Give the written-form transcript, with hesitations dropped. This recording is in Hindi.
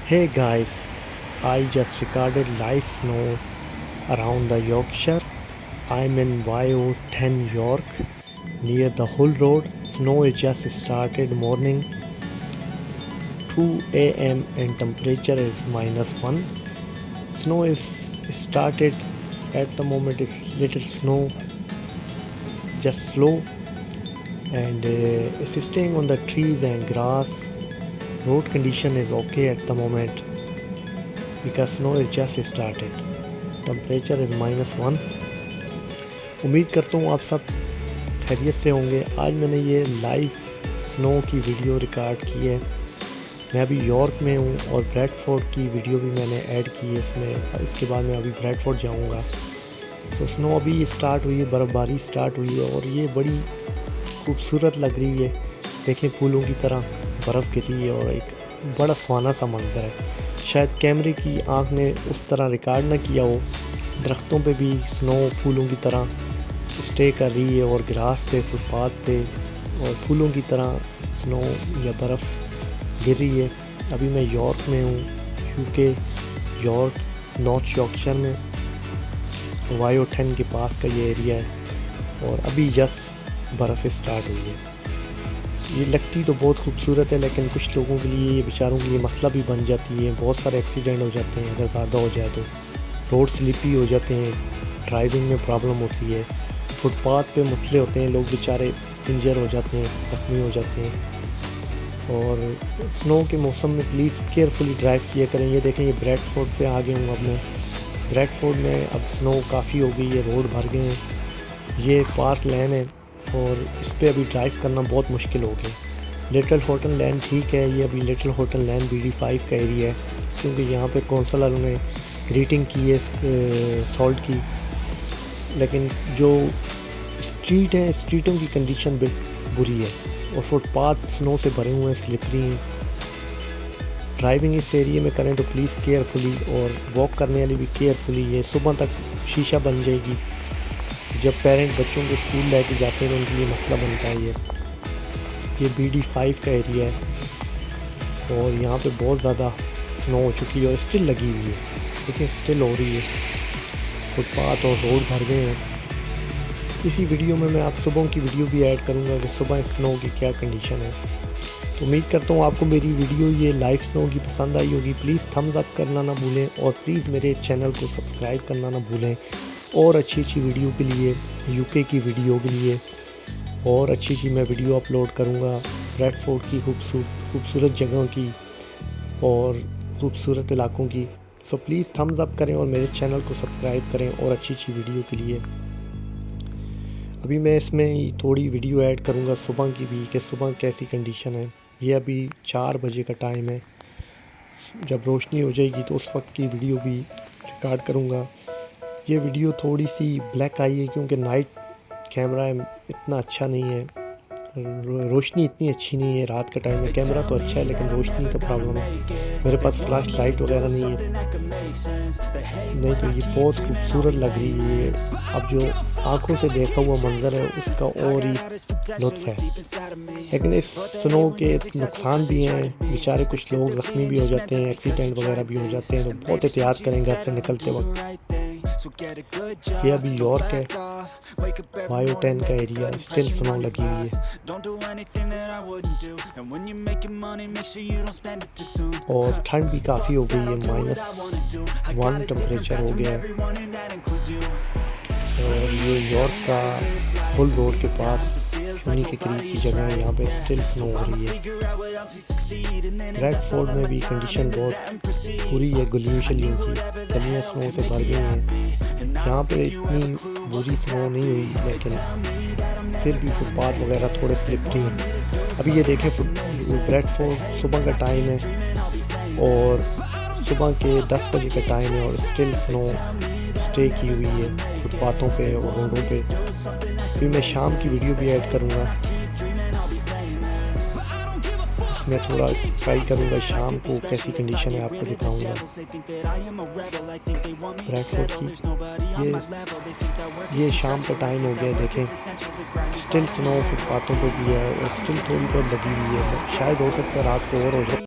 Hey guys, I just recorded live snow around the Yorkshire. I'm in YO10 York near the Hull Road. Snow is just started morning 2 a.m. and temperature is -1. Snow is started at the moment. It's little snow, just slow, and it's staying on the trees and grass. Road condition is okay at the moment because snow is just started. Temperature is -1। उम्मीद करता हूँ आप सब खैरियत से होंगे। आज मैंने ये लाइव स्नो की वीडियो रिकॉर्ड की है। मैं अभी यॉर्क में हूँ और ब्रैडफोर्ड की वीडियो भी मैंने ऐड की है इसमें। इसके बाद मैं अभी ब्रैडफोर्ड जाऊँगा। तो स्नो अभी स्टार्ट हुई है, बर्फ़बारी स्टार्ट हुई है और ये बड़ी खूबसूरत लग रही है। देखें, फूलों की तरह बर्फ़ गिर रही है और एक बड़ा सुहाना सा मंज़र है। शायद कैमरे की आँख ने उस तरह रिकॉर्ड ना किया हो। दरख्तों पे भी स्नो फूलों की तरह स्टे कर रही है और ग्रास पे, फुटपाथ पे और फूलों की तरह स्नो या बर्फ़ गिर रही है। अभी मैं यॉर्क में हूँ, यूके यॉर्क, नॉर्थ यॉर्कशायर में। YO10 के पास का ये एरिया है और अभी जस्ट बर्फ़ स्टार्ट हुई है। ये लगती तो बहुत खूबसूरत है, लेकिन कुछ लोगों के लिए, ये बेचारों के लिए मसला भी बन जाती है। बहुत सारे एक्सीडेंट हो जाते हैं अगर ज़्यादा हो जाए तो। रोड स्लिपी हो जाते हैं, ड्राइविंग में प्रॉब्लम होती है, फुटपाथ पे मसले होते हैं, लोग बेचारे इंजर हो जाते हैं, ज़ख्मी हो जाते हैं। और स्नो के मौसम में प्लीज़ केयरफुली ड्राइव किया करें। ये देखें, ये ब्रैडफोर्ड पे आ गया हूँ अब मैं। ब्रैडफोर्ड में अब स्नो काफ़ी हो गई है, रोड भर गए हैं। ये पार्क लेन है और इस पे अभी ड्राइव करना बहुत मुश्किल हो गया। लिटिल होटल लैन ठीक है, ये अभी लिटिल होटल लैन BD5 का एरिया है, क्योंकि यहाँ पे कौंसलर ने ग्रीटिंग की है सॉल्ट की। लेकिन जो स्ट्रीट है, स्ट्रीटों की कंडीशन बुरी है और फुटपाथ स्नो से भरे हुए हैं, स्लिपरी हैं। ड्राइविंग इस एरिया में करें तो प्लीज़ केयरफुली, और वॉक करने वाली भी केयरफुली। ये सुबह तक शीशा बन जाएगी। जब पेरेंट बच्चों को स्कूल लेके जाते हैं तो उनके लिए मसला बनता है। ये BD5 का एरिया है और यहाँ पे बहुत ज़्यादा स्नो हो चुकी है और स्टिल लगी हुई है। देखिए, स्टिल हो रही है, फुटपाथ और रोड भर गए हैं। इसी वीडियो में मैं आप सुबह की वीडियो भी ऐड करूँगा कि सुबह स्नो की क्या कंडीशन है। तो उम्मीद करता हूँ आपको मेरी वीडियो ये लाइव स्नो की पसंद आई होगी। प्लीज़ थम्स अप करना ना भूलें और प्लीज़ मेरे चैनल को सब्सक्राइब करना ना भूलें। और अच्छी वीडियो के लिए, यूके की वीडियो के लिए और अच्छी मैं वीडियो अपलोड करूँगा ब्रैडफोर्ड की खूबसूरत जगहों की और ख़ूबसूरत इलाकों की। सो प्लीज़ थम्स अप करें और मेरे चैनल को सब्सक्राइब करें और अच्छी वीडियो के लिए। अभी मैं इसमें थोड़ी वीडियो ऐड करूँगा सुबह की भी, कि सुबह कैसी कंडीशन है। ये अभी 4 बजे का टाइम है। जब रोशनी हो जाएगी तो उस वक्त की वीडियो भी रिकॉर्ड करूँगा। ये वीडियो थोड़ी सी ब्लैक आई है क्योंकि नाइट कैमरा इतना अच्छा नहीं है, रोशनी इतनी अच्छी नहीं है। रात का टाइम है, कैमरा तो अच्छा है लेकिन रोशनी का प्रॉब्लम है। मेरे पास फ्लैश लाइट वगैरह नहीं है, नहीं तो ये बहुत खूबसूरत लग रही है। अब जो आंखों से देखा हुआ मंजर है उसका और ही लुत्फ़ है। लेकिन इस स्नो के नुकसान भी हैं, बेचारे कुछ लोग ज़ख्मी भी हो जाते हैं, एक्सीडेंट वगैरह भी हो जाते हैं। तो बहुत एहतियात करें घर से निकलते वक्त। ये अभी यॉर्क है, YO10 का एरिया, स्टिल स्नो लगी हुई है और ठंड भी काफ़ी हो गई है, -1 टेम्परेचर हो गया है। और ये यॉर्क का हुल रोड के पास शूनी के करीब की जगह है, यहाँ पे स्टिल स्नो हो रही है। ब्रैडफोर्ड में भी कंडीशन बहुत बुरी है, गलियों शलियों की, गलियाँ स्नो से भर गई हैं। यहाँ पे इतनी बुरी स्नो नहीं हुई, लेकिन फिर भी फुटपाथ वगैरह थोड़े स्लिपरी हैं। अभी ये देखें, ब्रैडफोर्ड सुबह का टाइम है और सुबह के 10 बजे का टाइम है और स्टिल स्नो स्टे की हुई है फुटपाथों पे और रोडों पे। फिर मैं शाम की वीडियो भी ऐड करूँगा, इसमें थोड़ा ट्राई करूँगा शाम को कैसी कंडीशन है आपको दिखाऊँगा। ब्रैडफोर्ड की ये शाम का टाइम हो गया, देखें स्टिल स्नो फुटपाथों पे भी है और स्टिल थोड़ी बहुत लगी हुई है। शायद हो सकता है रात को और हो जाए।